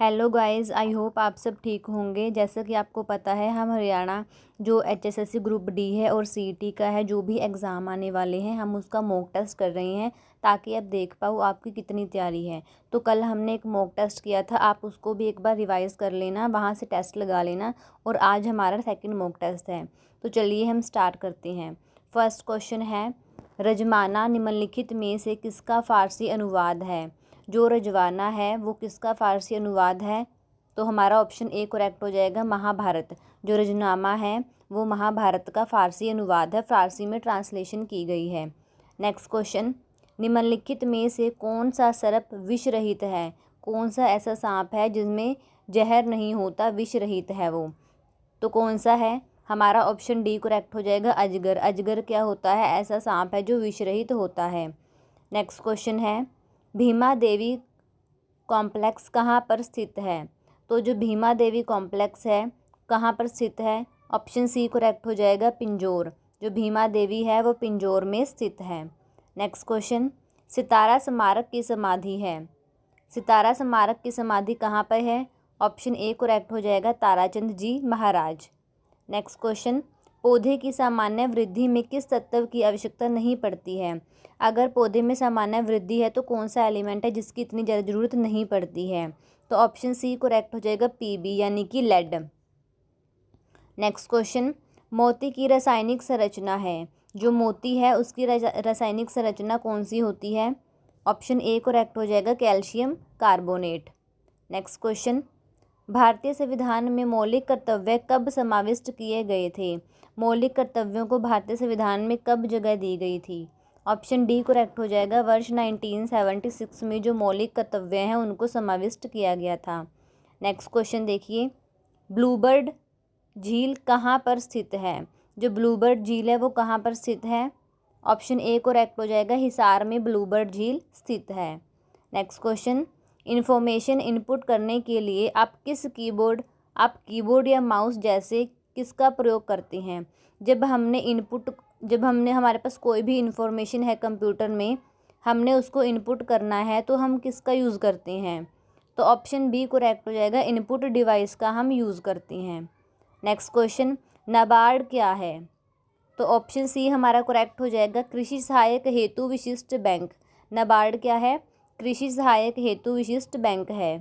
Hello guys, I hope आप सब ठीक होंगे। जैसा कि आपको पता है, हम हरियाणा जो एचएसएससी ग्रुप डी है और सीईटी का है, जो भी एग्ज़ाम आने वाले हैं, हम उसका मॉक टेस्ट कर रहे हैं ताकि आप देख पाओ आपकी कितनी तैयारी है। तो कल हमने एक मॉक टेस्ट किया था, आप उसको भी एक बार रिवाइज़ कर लेना, वहाँ से टेस्ट लगा लेना। और आज हमारा सेकंड मॉक टेस्ट है, तो चलिए हम स्टार्ट करते हैं। फर्स्ट क्वेश्चन है, रजमाना निम्नलिखित में से किसका फ़ारसी अनुवाद है? जो रजवाना है वो किसका फ़ारसी अनुवाद है? तो हमारा ऑप्शन ए करेक्ट हो जाएगा, महाभारत। जो रजनामा है वो महाभारत का फ़ारसी अनुवाद है, फ़ारसी में ट्रांसलेशन की गई है। नेक्स्ट क्वेश्चन, निम्नलिखित में से कौन सा सर्प विष रहित है? कौन सा ऐसा सांप है जिसमें जहर नहीं होता, विष रहित है वो? तो कौन सा है? हमारा ऑप्शन डी करेक्ट हो जाएगा, अजगर। अजगर क्या होता है? ऐसा सांप है जो विष रहित होता है। नेक्स्ट क्वेश्चन है, भीमा देवी कॉम्प्लेक्स कहाँ पर स्थित है? तो जो भीमा देवी कॉम्प्लेक्स है कहाँ पर स्थित है? ऑप्शन सी करेक्ट हो जाएगा, पिंजौर। जो भीमा देवी है वो पिंजौर में स्थित है। नेक्स्ट क्वेश्चन, सितारा स्मारक की समाधि है। सितारा स्मारक की समाधि कहाँ पर है? ऑप्शन ए करेक्ट हो जाएगा, ताराचंद जी महाराज। नेक्स्ट क्वेश्चन, पौधे की सामान्य वृद्धि में किस तत्व की आवश्यकता नहीं पड़ती है? अगर पौधे में सामान्य वृद्धि है तो कौन सा एलिमेंट है जिसकी इतनी ज़्यादा ज़रूरत नहीं पड़ती है? तो ऑप्शन सी करेक्ट हो जाएगा, पीबी यानी कि लेड। नेक्स्ट क्वेश्चन, मोती की रासायनिक संरचना है। जो मोती है उसकी रासायनिक संरचना कौन सी होती है? ऑप्शन ए करेक्ट हो जाएगा, कैल्शियम कार्बोनेट। नेक्स्ट क्वेश्चन, भारतीय संविधान में मौलिक कर्तव्य कब समाविष्ट किए गए थे? मौलिक कर्तव्यों को भारतीय संविधान में कब जगह दी गई थी? ऑप्शन डी करेक्ट हो जाएगा, वर्ष 1976 में जो मौलिक कर्तव्य हैं उनको समाविष्ट किया गया था। नेक्स्ट क्वेश्चन देखिए, ब्लूबर्ड झील कहाँ पर स्थित है? जो ब्लूबर्ड झील है वो कहाँ पर स्थित है? ऑप्शन ए करेक्ट हो जाएगा, हिसार में ब्लूबर्ड झील स्थित है। नेक्स्ट क्वेश्चन, इन्फॉर्मेशन इनपुट करने के लिए आप कीबोर्ड या माउस जैसे किसका प्रयोग करते हैं? जब हमने हमारे पास कोई भी इंफॉर्मेशन है कंप्यूटर में, हमने उसको इनपुट करना है तो हम किसका यूज़ करते हैं? तो ऑप्शन बी करेक्ट हो जाएगा, इनपुट डिवाइस का हम यूज़ करते हैं। नेक्स्ट क्वेश्चन, नाबार्ड क्या है? तो ऑप्शन सी हमारा करेक्ट हो जाएगा, कृषि सहायक हेतु विशिष्ट बैंक। नाबार्ड क्या है? कृषि सहायक हेतु विशिष्ट बैंक है।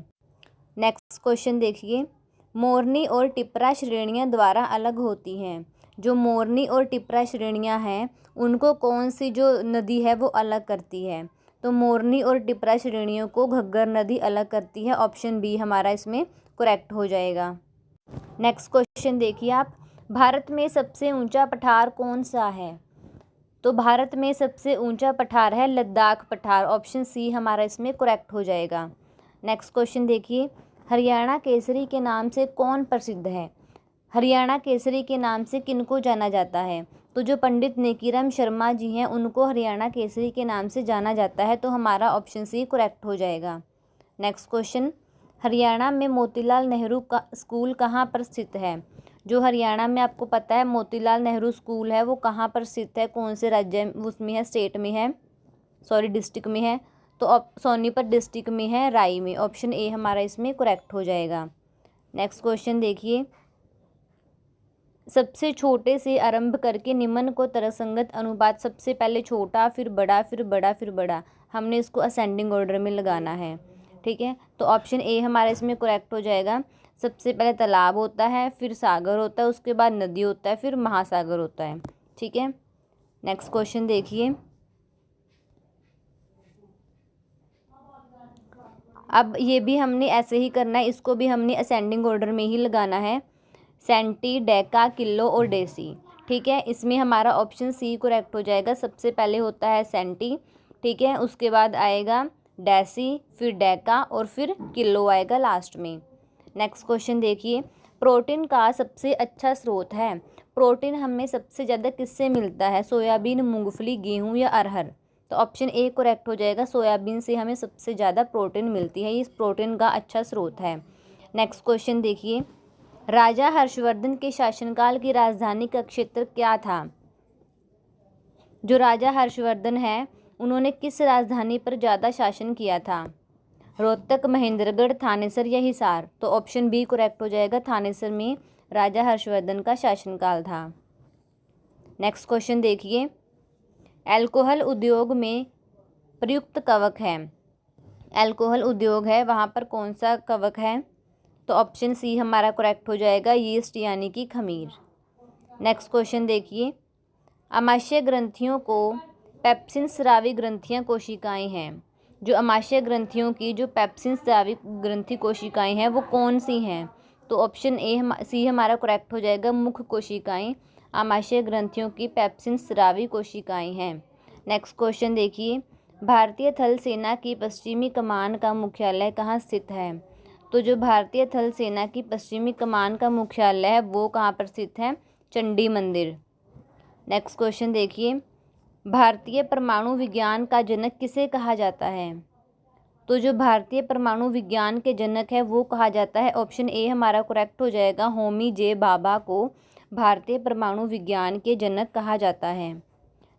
नेक्स्ट क्वेश्चन देखिए, मोरनी और टिपरा श्रेणियां द्वारा अलग होती हैं। जो मोरनी और टिपरा श्रेणियां हैं उनको कौन सी जो नदी है वो अलग करती है? तो मोरनी और टिपरा श्रेणियों को घग्गर नदी अलग करती है। ऑप्शन बी हमारा इसमें करेक्ट हो जाएगा। नेक्स्ट क्वेश्चन देखिए आप, भारत में सबसे ऊंचा पठार कौन सा है? तो भारत में सबसे ऊंचा पठार है लद्दाख पठार। ऑप्शन सी हमारा इसमें करेक्ट हो जाएगा। नेक्स्ट क्वेश्चन देखिए, हरियाणा केसरी के नाम से कौन प्रसिद्ध है? हरियाणा केसरी के नाम से किनको जाना जाता है? तो जो पंडित नेकीराम शर्मा जी हैं उनको हरियाणा केसरी के नाम से जाना जाता है। तो हमारा ऑप्शन सी करेक्ट हो जाएगा। नेक्स्ट क्वेश्चन, हरियाणा में मोतीलाल नेहरू का स्कूल कहाँ पर स्थित है? जो हरियाणा में आपको पता है मोतीलाल नेहरू स्कूल है वो कहाँ पर स्थित है, कौन से राज्य उसमें है, स्टेट में है, सॉरी डिस्ट्रिक्ट में है? तो सोनीपत डिस्ट्रिक्ट में है, राई में। ऑप्शन ए हमारा इसमें करेक्ट हो जाएगा। नेक्स्ट क्वेश्चन देखिए, सबसे छोटे से आरंभ करके निम्न को तर्कसंगत अनुपात, सबसे पहले छोटा फिर बड़ा फिर बड़ा फिर बड़ा, हमने इसको असेंडिंग ऑर्डर में लगाना है। ठीक है, तो ऑप्शन ए हमारा इसमें करेक्ट हो जाएगा। सबसे पहले तालाब होता है, फिर सागर होता है, उसके बाद नदी होता है, फिर महासागर होता है। ठीक है, नेक्स्ट क्वेश्चन देखिए, अब ये भी हमने ऐसे ही करना है, इसको भी हमने असेंडिंग ऑर्डर में ही लगाना है, सेंटी, डेका, किलो और डेसी। ठीक है, इसमें हमारा ऑप्शन सी करेक्ट हो जाएगा। सबसे पहले होता है सेंटी, ठीक है, उसके बाद आएगा डेसी, फिर डेका और फिर किलो आएगा लास्ट में। नेक्स्ट क्वेश्चन देखिए, प्रोटीन का सबसे अच्छा स्रोत है। प्रोटीन हमें सबसे ज़्यादा किससे मिलता है? सोयाबीन, मूंगफली, गेहूँ या अरहर? तो ऑप्शन ए करेक्ट हो जाएगा, सोयाबीन से हमें सबसे ज़्यादा प्रोटीन मिलती है, इस प्रोटीन का अच्छा स्रोत है। नेक्स्ट क्वेश्चन देखिए, राजा हर्षवर्धन के शासनकाल की राजधानी का क्षेत्र क्या था? जो राजा हर्षवर्धन है उन्होंने किस राजधानी पर ज़्यादा शासन किया था? रोहतक, महेंद्रगढ़, थानेसर या हिसार? तो ऑप्शन बी करेक्ट हो जाएगा, थानेसर में राजा हर्षवर्धन का शासनकाल था। नेक्स्ट क्वेश्चन देखिए, अल्कोहल उद्योग में प्रयुक्त कवक है। अल्कोहल उद्योग है, वहाँ पर कौन सा कवक है? तो ऑप्शन सी हमारा करेक्ट हो जाएगा, यीस्ट यानी कि खमीर। नेक्स्ट क्वेश्चन देखिए, आमाशय ग्रंथियों को पेप्सिन स्रावी ग्रंथियां कोशिकाएं हैं। जो आमाशय ग्रंथियों की जो पेप्सिन स्रावी ग्रंथि कोशिकाएं हैं वो कौन सी हैं? तो ऑप्शन सी हमारा करेक्ट हो जाएगा, मुख्य कोशिकाएं आमाशय ग्रंथियों की पेप्सिन स्रावी कोशिकाएं हैं। नेक्स्ट क्वेश्चन देखिए, भारतीय थल सेना की पश्चिमी कमान का मुख्यालय कहाँ स्थित है? तो जो भारतीय थल सेना की पश्चिमी कमान का मुख्यालय है वो कहाँ पर स्थित है? चंडी मंदिर। नेक्स्ट क्वेश्चन देखिए, भारतीय परमाणु विज्ञान का जनक किसे कहा जाता है? तो जो भारतीय परमाणु विज्ञान के जनक है वो कहा जाता है, ऑप्शन ए हमारा करेक्ट हो जाएगा, होमी जे भाभा को भारतीय परमाणु विज्ञान के जनक कहा जाता है।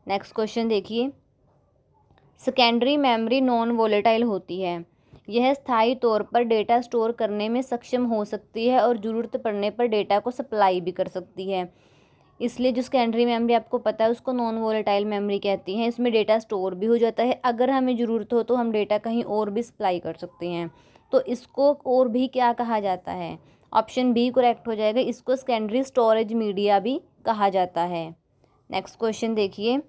नेक्स्ट क्वेश्चन देखिए, सेकेंडरी मेमोरी नॉन वोलेटाइल होती है। यह स्थायी तौर पर डेटा स्टोर करने में सक्षम हो सकती है और ज़रूरत पड़ने पर डेटा को सप्लाई भी कर सकती है। इसलिए जो सेकेंडरी मेमोरी आपको पता है उसको नॉन वोलेटाइल मेमोरी कहती हैं। इसमें डेटा स्टोर भी हो जाता है, अगर हमें ज़रूरत हो तो हम डेटा कहीं और भी सप्लाई कर सकते हैं। तो इसको और भी क्या कहा जाता है? ऑप्शन बी करेक्ट हो जाएगा, इसको सेकेंडरी स्टोरेज मीडिया भी कहा जाता है। नेक्स्ट क्वेश्चन देखिए,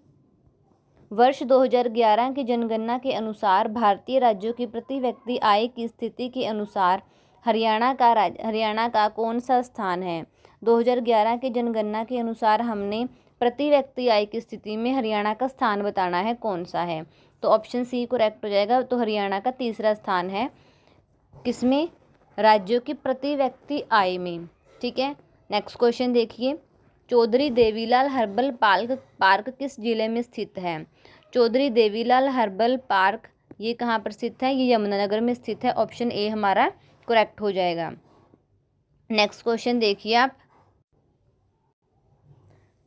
वर्ष 2011 की जनगणना के अनुसार भारतीय राज्यों की प्रति व्यक्ति आय की स्थिति के अनुसार हरियाणा का कौन सा स्थान है? 2011 की जनगणना के अनुसार हमने प्रति व्यक्ति आय की स्थिति में हरियाणा का स्थान बताना है, कौन सा है? तो ऑप्शन सी करेक्ट हो जाएगा, तो हरियाणा का तीसरा स्थान है, किसमें? राज्यों की प्रति व्यक्ति आय में। ठीक है, नेक्स्ट क्वेश्चन देखिए, चौधरी देवीलाल हर्बल पार्क किस जिले में स्थित है? चौधरी देवीलाल हर्बल पार्क ये कहाँ पर स्थित है? ये यमुनानगर में स्थित है, ऑप्शन ए हमारा करेक्ट हो जाएगा। नेक्स्ट क्वेश्चन देखिए आप,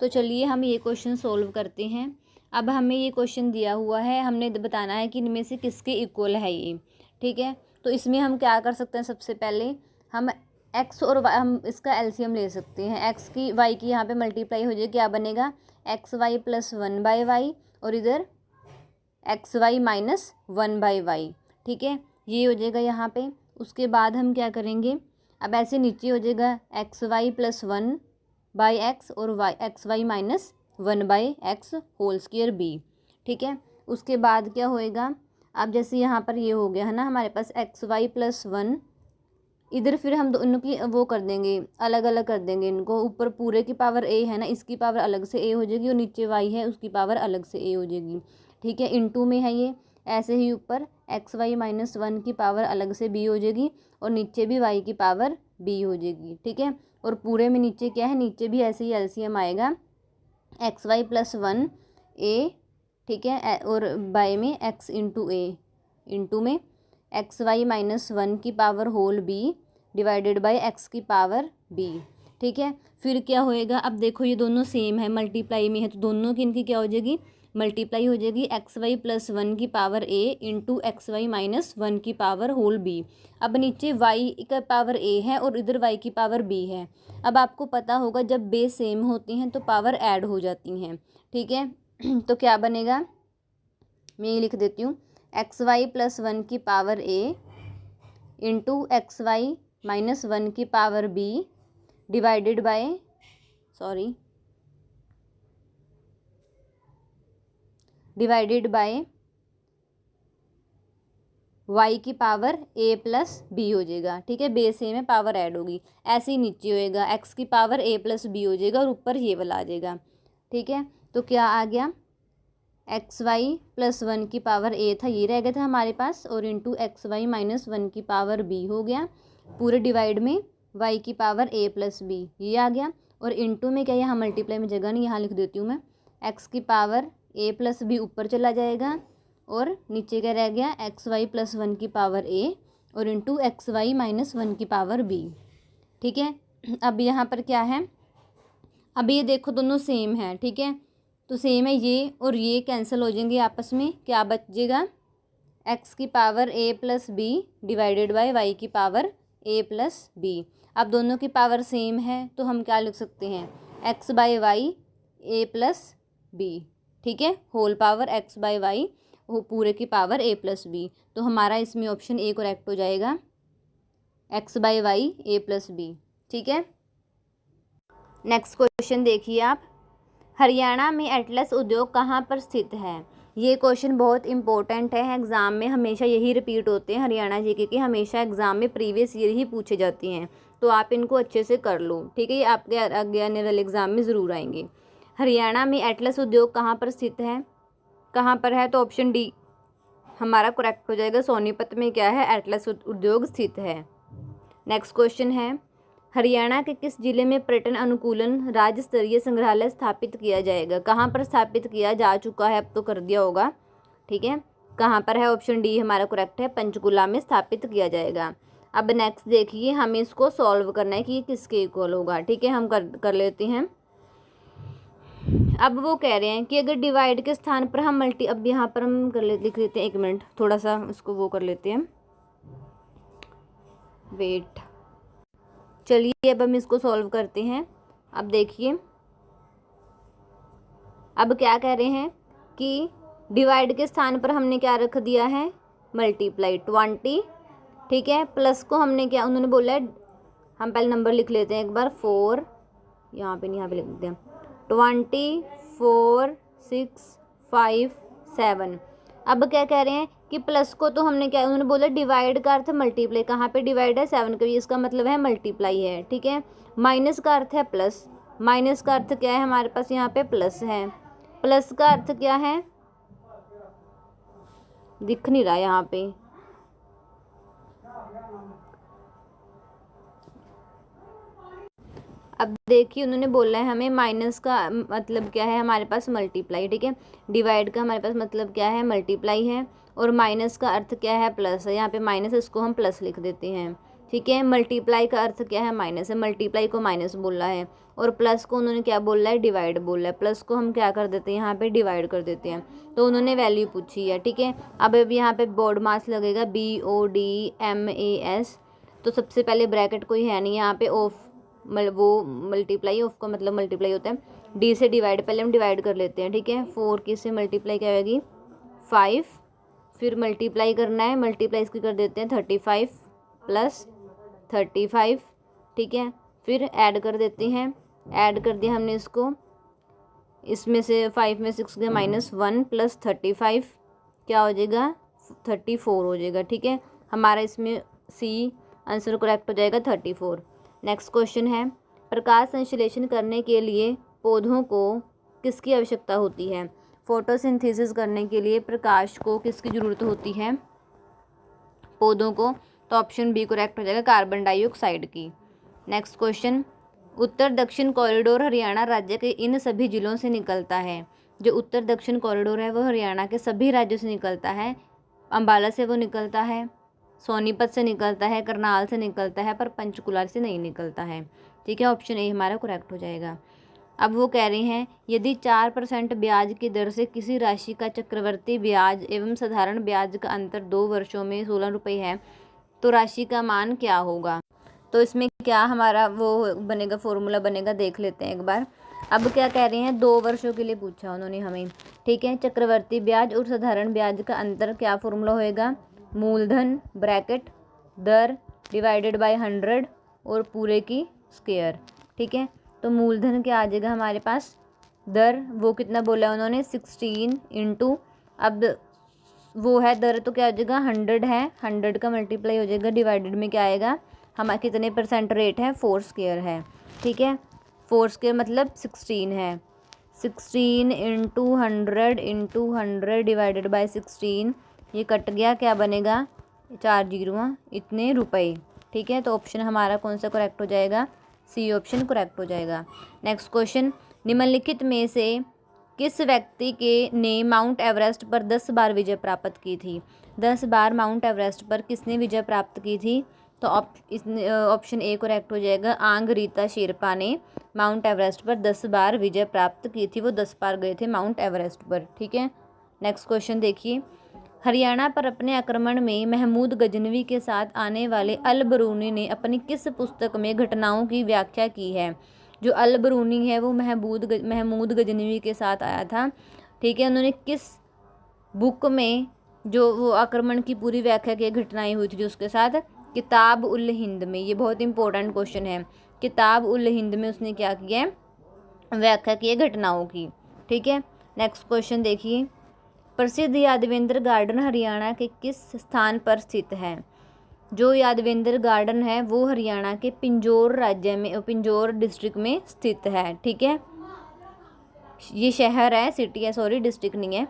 तो चलिए हम ये क्वेश्चन सोल्व करते हैं। अब हमें ये क्वेश्चन दिया हुआ है, हमने बताना है कि इनमें से किसके इक्वल है ये। ठीक है, तो इसमें हम क्या कर सकते हैं, सबसे पहले हम एक्स और वाई, हम इसका एलसीएम ले सकते हैं। एक्स की वाई की यहाँ पे मल्टीप्लाई हो जाए, क्या बनेगा? एक्स वाई प्लस 1/y और इधर एक्स वाई माइनस 1/y। ठीक है, ये हो जाएगा यहाँ पे। उसके बाद हम क्या करेंगे, अब ऐसे नीचे हो जाएगा एक्स वाई प्लस 1/x और X Y minus 1/x whole square B. ठीक है, उसके बाद क्या होएगा, अब जैसे यहाँ पर ये हो गया है ना हमारे पास एक्स वाई प्लस 1, इधर फिर हम दोनों की वो कर देंगे, अलग अलग कर देंगे इनको। ऊपर पूरे की पावर ए है ना, इसकी पावर अलग से ए हो जाएगी, और नीचे वाई है उसकी पावर अलग से ए हो जाएगी। ठीक है, इनटू में है ये, ऐसे ही ऊपर एक्स वाई माइनस 1 की पावर अलग से बी हो जाएगी और नीचे भी वाई की पावर बी हो जाएगी। ठीक है, और पूरे में नीचे क्या है, नीचे भी ऐसे ही एलसीएम आएगा, एक्स वाई प्लस 1 ए। ठीक है, और बाय में एक्स इंटू ए, इंटू में एक्स वाई माइनस 1 की power whole B divided bye x की पावर बी। ठीक है, फिर क्या होएगा, अब देखो ये दोनों सेम है, मल्टीप्लाई में है, तो दोनों की इनकी क्या हो जाएगी, मल्टीप्लाई हो जाएगी। एक्स वाई प्लस 1 की power A into X Y minus 1 की पावर होल बी। अब नीचे वाई का पावर ए है और इधर वाई की पावर बी है। अब आपको पता होगा जब बेस सेम होती हैं तो पावर ऐड हो जाती हैं। ठीक है, तो क्या बनेगा, मैं ये लिख देती हूँ, एक्स वाई प्लस 1 की power A into X Y minus 1 की power B divided by y की पावर a प्लस बी हो जाएगा। ठीक है, बेस ए में पावर ऐड होगी, ऐसे ही नीचे होएगा x की पावर a प्लस बी हो जाएगा और ऊपर ये वाला आ जाएगा। ठीक है, तो क्या आ गया, एक्स वाई प्लस 1 की पावर a था, ये रह गया था हमारे पास, और इंटू एक्स वाई माइनस 1 की पावर b हो गया, पूरे डिवाइड में y की पावर a प्लस बी ये आ गया, और इंटू में क्या, यहाँ मल्टीप्लाई में जगह नहीं, यहाँ लिख देती हूँ मैं, x की पावर a प्लस बी ऊपर चला जाएगा और नीचे क्या रह गया, एक्स वाई प्लस 1 की पावर a और इंटू एक्स वाई माइनस 1 की पावर b। ठीक है, अब यहाँ पर क्या है, अब ये देखो दोनों सेम है। ठीक है, तो सेम है, ये और ये कैंसिल हो जाएंगे आपस में, क्या बचेगा, एक्स की power A plus B divided by Y की पावर ए प्लस बी। अब दोनों की पावर सेम है तो हम क्या लिख सकते हैं, X by Y A plus B, ठीक है, whole power X by Y वो पूरे की पावर ए प्लस बी। तो हमारा इसमें ऑप्शन ए करेक्ट हो जाएगा, x by Y A plus B, ठीक है। नेक्स्ट क्वेश्चन देखिए आप, हरियाणा में एटलस उद्योग कहाँ पर स्थित है। ये क्वेश्चन बहुत इंपॉर्टेंट है, एग्ज़ाम में हमेशा यही रिपीट होते हैं, हरियाणा जीके के हमेशा एग्ज़ाम में प्रीवियस ईयर ही पूछे जाती हैं, तो आप इनको अच्छे से कर लो, ठीक है, ये आपके आगे आने वाले एग्ज़ाम में ज़रूर आएंगे। हरियाणा में एटलस उद्योग कहाँ पर स्थित है, कहाँ पर है, तो ऑप्शन डी हमारा करेक्ट हो जाएगा, सोनीपत में क्या है, एटलस उद्योग स्थित है। नेक्स्ट क्वेश्चन है, हरियाणा के किस जिले में पर्यटन अनुकूलन राज्य स्तरीय संग्रहालय स्थापित किया जाएगा। कहाँ पर स्थापित किया जा चुका है, अब तो कर दिया होगा, ठीक है, कहाँ पर है, ऑप्शन डी हमारा करेक्ट है, पंचकुला में स्थापित किया जाएगा। अब नेक्स्ट देखिए, हमें इसको सॉल्व करना है कि ये किसके इक्वल होगा, ठीक है, हम कर लेते हैं। अब वो कह रहे हैं कि अगर डिवाइड के स्थान पर हम अब यहाँ पर हम लिख लेते हैं, 1 मिनट थोड़ा सा उसको वो कर लेते हैं, वेट, चलिए अब हम इसको सॉल्व करते हैं। अब देखिए, अब क्या कह रहे हैं कि डिवाइड के स्थान पर हमने क्या रख दिया है, मल्टीप्लाई 20, ठीक है, प्लस को हमने क्या, उन्होंने बोला है, हम पहले नंबर लिख लेते हैं एक बार, 4, यहाँ पे नहीं, यहाँ पे लिख देते हैं, 20, 4, 6, 5, 7। अब क्या कह रहे हैं कि प्लस को तो हमने क्या, उन्होंने बोला डिवाइड का अर्थ मल्टीप्लाई, कहाँ पे डिवाइड है, 7 का, इसका मतलब है मल्टीप्लाई है, ठीक है। माइनस का अर्थ है प्लस, माइनस का अर्थ क्या है, हमारे पास यहाँ पे प्लस है, प्लस का अर्थ क्या है, दिख नहीं रहा यहाँ पे, अब देखिए उन्होंने बोला है हमें माइनस का मतलब क्या है, हमारे पास मल्टीप्लाई, ठीक है, डिवाइड का हमारे पास मतलब क्या है, मल्टीप्लाई है, और माइनस का अर्थ क्या है, प्लस है, यहाँ पे माइनस, इसको हम प्लस लिख देते हैं, ठीक है। मल्टीप्लाई का अर्थ क्या है, माइनस है, मल्टीप्लाई को माइनस बोला है, और प्लस को उन्होंने क्या बोला है, डिवाइड बोला है, प्लस को हम क्या कर देते हैं, यहाँ पे डिवाइड कर देते हैं, तो उन्होंने वैल्यू पूछी है, ठीक है। अब यहाँ पे बोर्ड मास लगेगा, BODMAS, तो सबसे पहले ब्रैकेट कोई है नहीं यहाँ पे, ऑफ वो मल्टीप्लाई, ऑफ का मतलब मल्टीप्लाई होता है, डी से डिवाइड, पहले हम डिवाइड कर लेते हैं, ठीक है, 4 की से मल्टीप्लाई क्या होगी, 5, फिर मल्टीप्लाई करना है, मल्टीप्लाई इसकी कर देते हैं 35 प्लस 35, ठीक है, फिर ऐड कर देते हैं, ऐड कर दिया हमने इसको, इसमें से 5 में 6 गया, -1 प्लस 35 क्या हो जाएगा, 34 हो जाएगा, ठीक है, हमारा इसमें सी आंसर करेक्ट हो जाएगा, 34। नेक्स्ट क्वेश्चन है, प्रकाश संश्लेषण करने के लिए पौधों को किसकी आवश्यकता होती है। फोटोसिंथेसिस करने के लिए प्रकाश को किसकी ज़रूरत होती है, पौधों को, तो ऑप्शन बी करेक्ट हो जाएगा, कार्बन डाइऑक्साइड की। नेक्स्ट क्वेश्चन, उत्तर दक्षिण कॉरिडोर हरियाणा राज्य के इन सभी जिलों से निकलता है। जो उत्तर दक्षिण कॉरिडोर है वो हरियाणा के सभी राज्यों से निकलता है, अम्बाला से वो निकलता है, सोनीपत से निकलता है, करनाल से निकलता है, पर पंचकुला से नहीं निकलता है, ठीक है, ऑप्शन ए हमारा करेक्ट हो जाएगा। अब वो कह रहे हैं यदि 4% ब्याज की दर से किसी राशि का चक्रवर्ती ब्याज एवं साधारण ब्याज का अंतर 2 वर्षों में 16 रुपये है तो राशि का मान क्या होगा। तो इसमें क्या हमारा वो बनेगा, फॉर्मूला बनेगा, देख लेते हैं एक बार। अब क्या कह रहे हैं, 2 वर्षों के लिए पूछा उन्होंने हमें, ठीक है, चक्रवर्ती ब्याज और साधारण ब्याज का अंतर क्या फॉर्मूला होएगा, मूलधन ब्रैकेट दर डिवाइडेड बाय 100 और पूरे की स्क्वायर, ठीक है। तो मूलधन क्या आ जाएगा हमारे पास, दर वो कितना बोला उन्होंने, 16 इंटू, अब वो है दर तो क्या हो जाएगा, 100 है, 100 का मल्टीप्लाई हो जाएगा, डिवाइडेड में क्या आएगा, हमारा कितने % रेट है, 4 स्क्वायर है, ठीक है, 4 स्क्वायर मतलब 16 है, 16 इंटू 100 डिवाइडेड बाय 16, ये कट गया, क्या बनेगा, 4 जीरो इतने रुपए, ठीक है। तो ऑप्शन हमारा कौन सा करेक्ट हो जाएगा, सी ऑप्शन करेक्ट हो जाएगा। नेक्स्ट क्वेश्चन, निम्नलिखित में से किस व्यक्ति के ने माउंट एवरेस्ट पर 10 बार विजय प्राप्त की थी। 10 बार माउंट एवरेस्ट पर किसने विजय प्राप्त की थी, तो ऑप्शन ए करेक्ट हो जाएगा, आंग रीता शेरपा ने माउंट एवरेस्ट पर 10 बार विजय प्राप्त की थी, वो 10 बार गए थे माउंट एवरेस्ट पर, ठीक है। नेक्स्ट क्वेश्चन देखिए, हरियाणा पर अपने आक्रमण में महमूद गजनवी के साथ आने वाले अल बरूनी ने अपनी किस पुस्तक में घटनाओं की व्याख्या की है। जो अल बरूनी है वो महमूद गजनवी के साथ आया था, ठीक है। उन्होंने किस बुक में जो वो आक्रमण की पूरी व्याख्या की, घटनाएं हुई थी जो उसके साथ, किताब उल हिंद में। ये बहुत इंपॉर्टेंट क्वेश्चन है। किताब उल हिंद में उसने क्या किया है, व्याख्या की है घटनाओं की, ठीक है। नेक्स्ट क्वेश्चन देखिए, प्रसिद्ध यादवेंद्र गार्डन हरियाणा के किस स्थान पर स्थित है। जो यादवेंद्र गार्डन है वो हरियाणा के पिंजौर राज्य में, पिंजौर डिस्ट्रिक्ट में स्थित है, ठीक है। ये शहर है, सिटी है, सॉरी डिस्ट्रिक्ट नहीं है।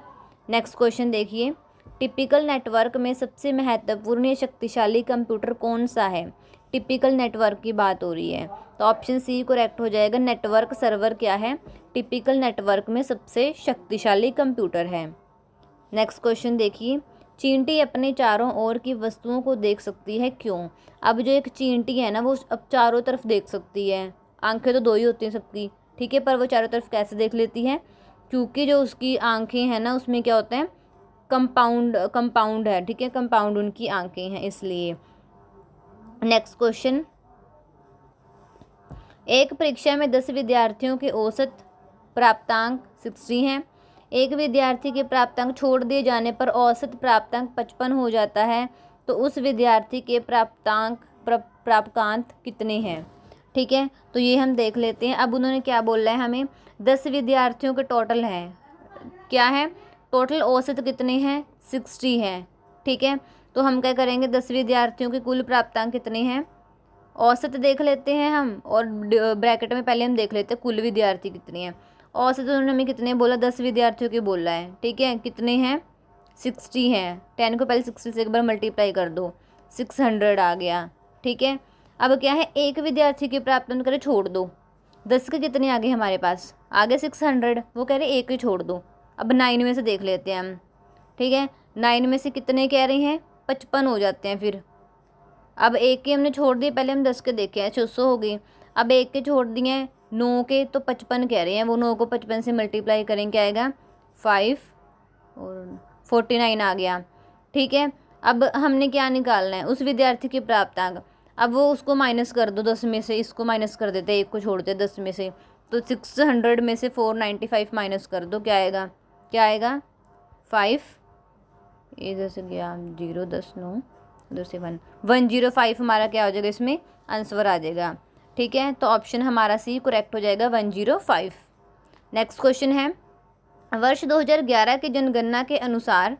नेक्स्ट क्वेश्चन देखिए, टिपिकल नेटवर्क में सबसे महत्वपूर्ण या शक्तिशाली कंप्यूटर कौन सा है। टिपिकल नेटवर्क की बात हो रही है, तो ऑप्शन सी करेक्ट हो जाएगा। नेटवर्क सर्वर क्या है, टिपिकल नेटवर्क में सबसे शक्तिशाली कंप्यूटर है। नेक्स्ट क्वेश्चन देखिए, चींटी अपने चारों ओर की वस्तुओं को देख सकती है क्यों। अब जो एक चींटी है ना, वो अब चारों तरफ देख सकती है। आंखें तो दो ही होती हैं सबकी, ठीक है, पर वो चारों तरफ कैसे देख लेती है, क्योंकि जो उसकी आंखें हैं ना, उसमें क्या होता है, कंपाउंड है, ठीक है, कंपाउंड उनकी आंखें हैं, इसलिए। नेक्स्ट क्वेश्चन, एक परीक्षा में 10 विद्यार्थियों के औसत प्राप्तांक 60 हैं। एक विद्यार्थी के प्राप्तांक छोड़ दिए जाने पर औसत प्राप्तांक 55 हो जाता है, तो उस विद्यार्थी के प्राप्तांक कितने हैं, ठीक है। तो ये हम देख लेते हैं। अब उन्होंने क्या बोला है हमें, 10 विद्यार्थियों के टोटल हैं, क्या है, टोटल औसत कितने हैं, 60 हैं, ठीक है। तो हम क्या करेंगे, 10 विद्यार्थियों के कुल प्राप्तांक कितने हैं, औसत देख लेते हैं हम, और ब्रैकेट में पहले हम देख लेते हैं कुल विद्यार्थी कितने हैं। औसत उन्होंने हमें कितने बोला, 10 विद्यार्थियों के बोला है, ठीक है। कितने हैं, 60 हैं। 10 को पहले 60 से एक बार मल्टीप्लाई कर दो, 600 आ गया, ठीक है। अब क्या है, एक विद्यार्थी के प्राप्तांक करे छोड़ दो, 10 के कितने आ गए हमारे पास, आगे 600, वो कह रहे एक ही छोड़ दो। अब 9 में से देख लेते हैं हम, ठीक है। 9 में से कितने कह रहे हैं, 55 हो जाते हैं फिर। अब एक के हमने छोड़ दिए, पहले हम 10 के देखे हैं, 600 हो गई। अब एक के छोड़ दिए हैं 9 के, तो 55 कह रहे हैं, वो 9 को 55 से मल्टीप्लाई करें, क्या आएगा 5 और 49 आ गया, ठीक है। अब हमने क्या निकालना है, उस विद्यार्थी के प्राप्तांक। अब वो उसको माइनस कर दो 10 में से, इसको माइनस कर देते हैं, एक को छोड़ते 10 में से, तो 600 में से 495 माइनस कर दो, क्या आएगा, 5, इधर से गया 0, 10, 9, उधर से 1, 105 हमारा क्या हो जाएगा, इसमें आंसर आ जाएगा, ठीक है। तो ऑप्शन हमारा सी करेक्ट हो जाएगा, 105। नेक्स्ट क्वेश्चन है, वर्ष 2011 की जनगणना के अनुसार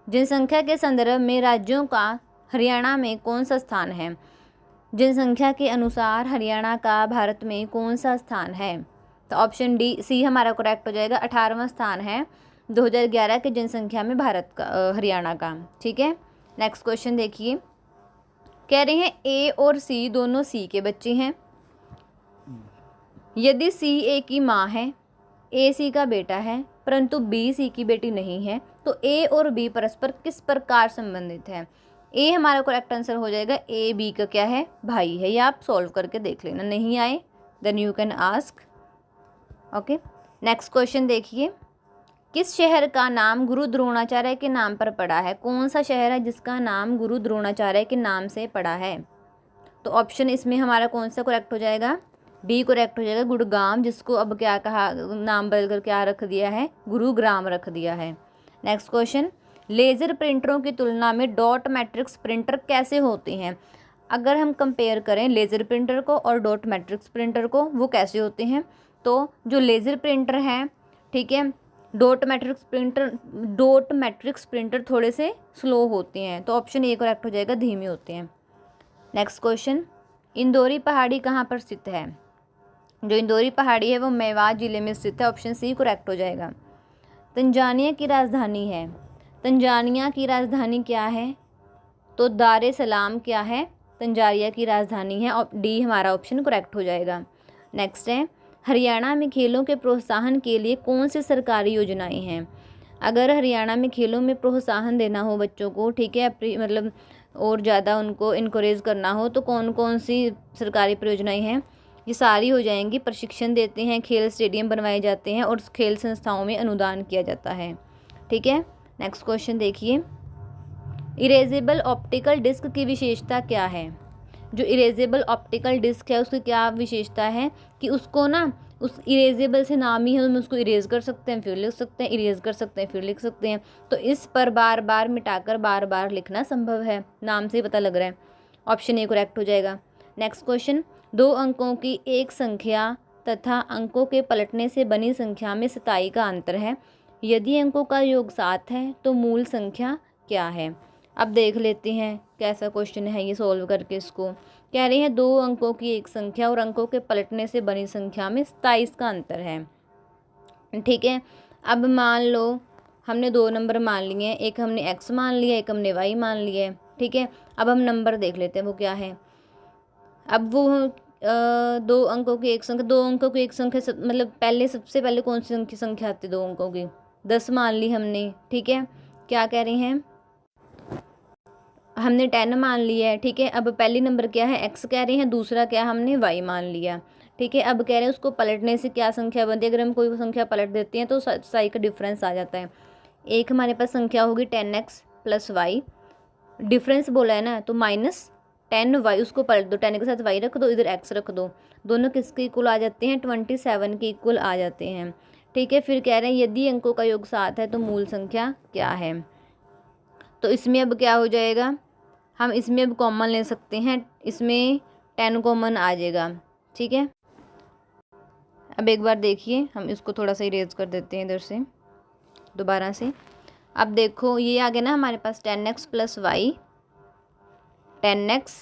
जनसंख्या के संदर्भ में राज्यों का हरियाणा में कौन सा स्थान है। जनसंख्या के अनुसार हरियाणा का भारत में कौन सा स्थान है, तो ऑप्शन सी हमारा करेक्ट हो जाएगा, 18वां स्थान है 2011 की जनसंख्या में भारत का, हरियाणा का, ठीक है। नेक्स्ट क्वेश्चन देखिए, कह रहे हैं ए और सी दोनों सी के बच्चे हैं। यदि सी ए की माँ है, ए सी का बेटा है, परंतु बी सी की बेटी नहीं है, तो ए और बी परस्पर किस प्रकार संबंधित है। ए हमारा करेक्ट आंसर हो जाएगा, ए बी का क्या है, भाई है। या आप सॉल्व करके देख लेना, नहीं आए then you can ask, okay. Next question देखिए, किस शहर का नाम गुरु द्रोणाचार्य के नाम पर पड़ा है। कौन सा शहर है जिसका नाम गुरु द्रोणाचार्य के नाम से पड़ा है, तो ऑप्शन इसमें हमारा कौन सा करेक्ट हो जाएगा, डी करेक्ट हो जाएगा, गुड़गांव, जिसको अब क्या कहा, नाम बदल कर क्या रख दिया है, गुरुग्राम रख दिया है। नेक्स्ट क्वेश्चन, लेज़र प्रिंटरों की तुलना में डॉट मैट्रिक्स प्रिंटर कैसे होते हैं। अगर हम कंपेयर करें लेज़र प्रिंटर को और डॉट मैट्रिक्स प्रिंटर को, वो कैसे होते हैं, तो जो लेज़र प्रिंटर हैं, ठीक है, डॉट मैट्रिक्स प्रिंटर थोड़े से स्लो होते हैं, तो ऑप्शन ए करेक्ट हो जाएगा, धीमे होते हैं। नेक्स्ट क्वेश्चन, इंदौरी पहाड़ी कहाँ पर स्थित है। जो इंदौरी पहाड़ी है वो मेवात जिले में स्थित है, ऑप्शन सी करेक्ट हो जाएगा। तंजानिया की राजधानी है, तंजानिया की राजधानी क्या है, तो दार ए सलाम क्या है, तंजानिया की राजधानी है, डी हमारा ऑप्शन करेक्ट हो जाएगा। नेक्स्ट है, हरियाणा में खेलों के प्रोत्साहन के लिए कौन सी सरकारी योजनाएं हैं। अगर हरियाणा में खेलों में प्रोत्साहन देना हो बच्चों को, ठीक है, मतलब और ज़्यादा उनको इनकरेज करना हो, तो कौन कौन सी सरकारी परियोजनाएं हैं, ये सारी हो जाएंगी। प्रशिक्षण देते हैं, खेल स्टेडियम बनवाए जाते हैं और खेल संस्थाओं में अनुदान किया जाता है, ठीक है। नेक्स्ट क्वेश्चन देखिए, इरेजेबल ऑप्टिकल डिस्क की विशेषता क्या है? जो इरेजेबल ऑप्टिकल डिस्क है उसकी क्या विशेषता है कि उसको ना उस इरेजेबल से नाम ही है, हम उसको इरेज कर सकते हैं फिर लिख सकते हैं, इरेज कर सकते हैं फिर लिख सकते हैं, तो इस पर बार बार मिटाकर बार बार लिखना संभव है, नाम से ही पता लग रहा है। ऑप्शन ए करेक्ट हो जाएगा। नेक्स्ट क्वेश्चन, 2 अंकों की एक संख्या तथा अंकों के पलटने से बनी संख्या में 27 का अंतर है। यदि अंकों का योग 7 है तो मूल संख्या क्या है? अब देख लेते हैं कैसा क्वेश्चन है ये सॉल्व करके। इसको कह रहे हैं 2 अंकों की एक संख्या और अंकों के पलटने से बनी संख्या में 27 का अंतर है। ठीक है, अब मान लो हमने 2 नंबर मान लिए हैं, एक हमने x मान लिया, एक हमने y मान लिया है। ठीक है, अब हम नंबर देख लेते हैं वो क्या है। अब वो 2 अंकों की एक संख्या, 2 अंकों की एक संख्या मतलब पहले सबसे पहले कौन सी संख्या आती है 2 अंकों की? 10 मान ली हमने। ठीक है, क्या कह रहे हैं, हमने 10 मान लिया है। ठीक है, अब पहली नंबर क्या है, x कह रहे हैं, दूसरा क्या हमने y मान लिया। ठीक है, अब कह रहे हैं उसको पलटने से क्या संख्या बनती है। अगर हम कोई संख्या पलट देते हैं तो साई का डिफरेंस आ जाता है। एक हमारे पास संख्या होगी 10x + y, डिफरेंस बोला है ना, तो -10y, उसको पलट दो, 10 के साथ y रख दो, इधर x रख दो, दोनों किसके इक्वल आ जाते हैं? 27 के इक्वल आ जाते हैं। ठीक है, फिर कह रहे हैं यदि अंकों का योग 7 है तो मूल संख्या क्या है? तो इसमें अब क्या हो जाएगा, हम इसमें अब कॉमन ले सकते हैं, इसमें 10 कॉमन आ जाएगा। ठीक है, अब एक बार देखिए, हम इसको थोड़ा सा इरेज कर देते हैं इधर से दोबारा से। अब देखो ये आ गया ना हमारे पास 10x + y, 10x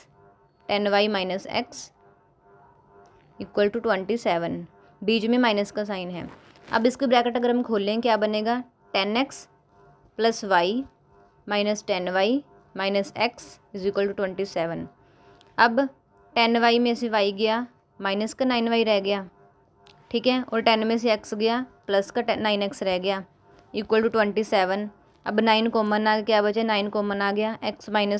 10y - x = 27, बीच में माइनस का साइन है। अब इसकी ब्रैकेट अगर हम खोलें क्या बनेगा, 10x + y - 10y - x = 27। अब 10y में से y गया, माइनस का 9y रह गया। ठीक है, और 10 में से x गया, प्लस का 9x रह गया, = 27। अब 9 कॉमन आ, क्या बचा, 9 कॉमन आ गया, x - y =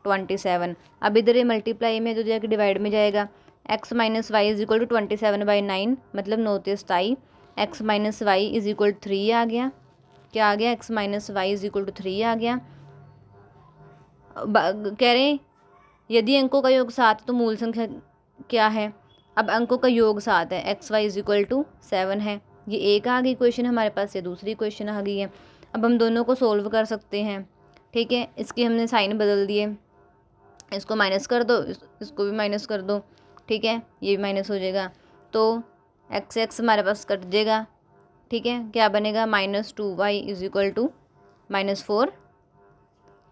27। अब इधर ये मल्टीप्लाई में जो जाके डिवाइड में जाएगा, x - y = 27/9, मतलब 9 × 27, x - y = 3 आ गया। क्या आ गया, x - y = 3 आ गया। कह रहे हैं यदि अंकों का योग 7 तो मूल संख्या क्या है? अब अंकों का योग 7 है, x y = 7 है, ये एक आ गई क्वेश्चन हमारे पास, ये दूसरी क्वेश्चन आ गई है। अब हम दोनों को सोल्व कर सकते हैं। ठीक है, इसके हमने साइन बदल दिए, इसको माइनस कर दो, इसको भी माइनस कर दो। ठीक है, ये भी माइनस हो जाएगा, तो x हमारे पास कट जाएगा। ठीक है, क्या बनेगा, -2y = -4।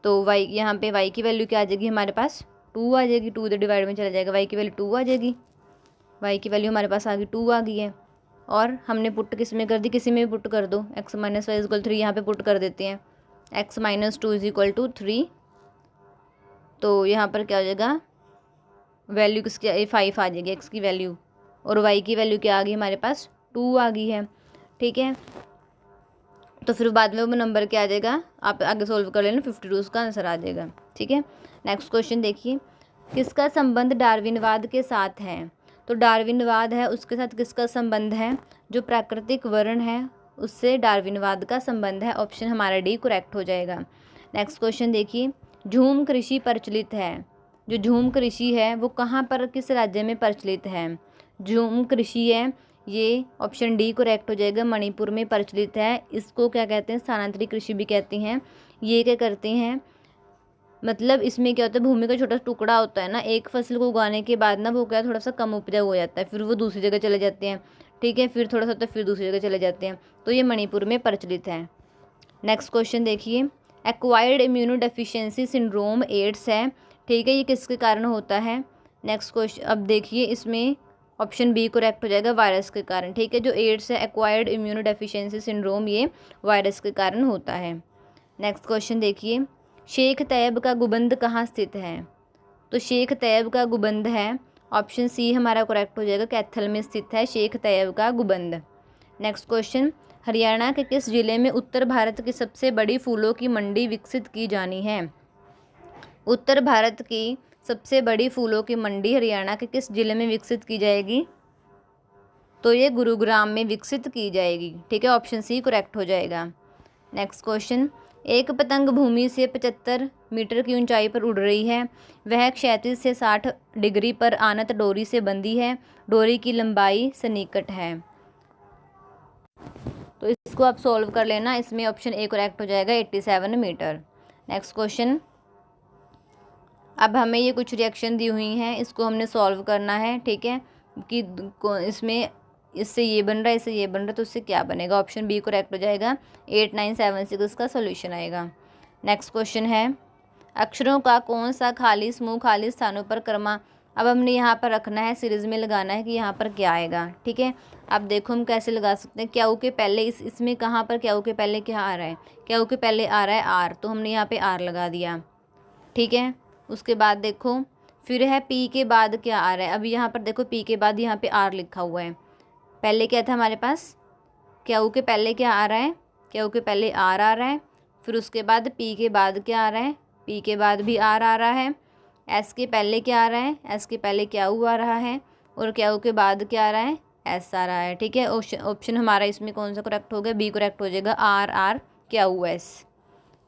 तो y यहाँ पे y की वैल्यू क्या आ जाएगी हमारे पास, 2 आ जाएगी, 2 इधर डिवाइड में चला जाएगा, y की वैल्यू 2 आ जाएगी, y की वैल्यू हमारे पास आ गई 2 आ गई है। और हमने पुट किस में कर दी, किसी में भी पुट कर दो, x - y = 3 यहाँ पे पुट कर देते हैं, x - 2 = 3, तो यहाँ पर क्या हो जाएगा, वैल्यू किसकी 5 आ जाएगी x की वैल्यू, और y की वैल्यू क्या आ गई हमारे पास, 2 आ गई है। ठीक है, तो फिर बाद में वो नंबर क्या आ जाएगा, आप आगे सोल्व कर लेना, 52 उसका आंसर आ जाएगा। ठीक है, नेक्स्ट क्वेश्चन देखिए, किसका संबंध डार्विनवाद के साथ है? तो डार्विनवाद है उसके साथ किसका संबंध है, जो प्राकृतिक वर्ण है उससे डार्विनवाद का संबंध है। ऑप्शन हमारा डी करेक्ट हो जाएगा। नेक्स्ट क्वेश्चन देखिए, झूम कृषि प्रचलित है, जो झूम कृषि है वो कहाँ पर, किस राज्य में प्रचलित है? झूम कृषि है, ये ऑप्शन डी करेक्ट हो जाएगा, मणिपुर में प्रचलित है। इसको क्या कहते हैं, स्थानांतरित कृषि भी कहते हैं। ये क्या करते हैं, मतलब इसमें क्या होता है, भूमि का छोटा टुकड़ा होता है ना, एक फसल को उगाने के बाद ना वो क्या थोड़ा सा कम उपजाऊ हो जाता है, फिर वो दूसरी जगह चले जाते हैं। ठीक है, फिर थोड़ा सा होता है, फिर दूसरी जगह चले जाते हैं, तो ये मणिपुर में प्रचलित है। नेक्स्ट क्वेश्चन देखिए, acquired immuno deficiency syndrome AIDS है। ठीक है, ये किसके कारण होता है? नेक्स्ट क्वेश्चन अब देखिए, इसमें ऑप्शन बी करेक्ट हो जाएगा, वायरस के कारण। ठीक है, जो एड्स है एक्वायर्ड इम्यूनो डेफिशिएंसी सिंड्रोम, ये वायरस के कारण होता है। नेक्स्ट क्वेश्चन देखिए, शेख तैयब का गुबंद कहाँ स्थित है? तो शेख तैयब का गुबंद है, ऑप्शन सी हमारा करेक्ट हो जाएगा, कैथल में स्थित है शेख तैयब का गुबंद। नेक्स्ट क्वेश्चन, हरियाणा के किस जिले में उत्तर भारत की सबसे बड़ी फूलों की मंडी विकसित की जानी है? उत्तर भारत की सबसे बड़ी फूलों की मंडी हरियाणा के किस जिले में विकसित की जाएगी? तो ये गुरुग्राम में विकसित की जाएगी। ठीक है, ऑप्शन सी करेक्ट हो जाएगा। नेक्स्ट क्वेश्चन, एक पतंग भूमि से 75 मीटर की ऊंचाई पर उड़ रही है। वह क्षैतिज से 60 डिग्री पर आनत डोरी से बंधी है। डोरी की लंबाई सन्निकट है। तो इसको आप सॉल्व कर लेना। इसमें ऑप्शन ए करेक्ट हो जाएगा 87 मीटर। Next question. अब हमें ये कुछ रिएक्शन दी हुई हैं, इसको हमने सॉल्व करना है। ठीक है, कि इसमें इससे ये बन रहा है, इससे ये बन रहा है, तो उससे क्या बनेगा। ऑप्शन बी करेक्ट हो जाएगा। 8976 का सोल्यूशन आएगा। नेक्स्ट क्वेश्चन है, अक्षरों का कौन सा खाली समूह खाली स्थानों पर क्रमा। अब हमने यहाँ पर रखना है, सीरीज में लगाना है कि यहाँ पर क्या आएगा। ठीक है, अब देखो हम कैसे लगा सकते हैं। क्याऊ के पहले इसमें कहाँ पर क्याऊ के पहले क्या आ रहा है, क्याऊ के पहले आ रहा है आर, तो हमने यहाँ पे आर लगा दिया। ठीक है, उसके बाद देखो फिर है पी के बाद क्या आ रहा है। अभी यहाँ पर देखो पी के बाद यहाँ पे आर लिखा हुआ है। पहले क्या था हमारे पास, क्याऊ के पहले क्या आ रहा है, क्याऊ के पहले आर आ रहा है। फिर उसके बाद पी के बाद क्या आ रहा है, पी के बाद भी आर आ रहा है। एस के पहले क्या आ रहा है, एस के पहले क्याऊ आ रहा है। और क्याऊ के बाद क्या आ रहा है, एस आ रहा है। ठीक है, ऑप्शन हमारा इसमें कौन सा करेक्ट हो गया, बी करेक्ट हो जाएगा, R R Q S.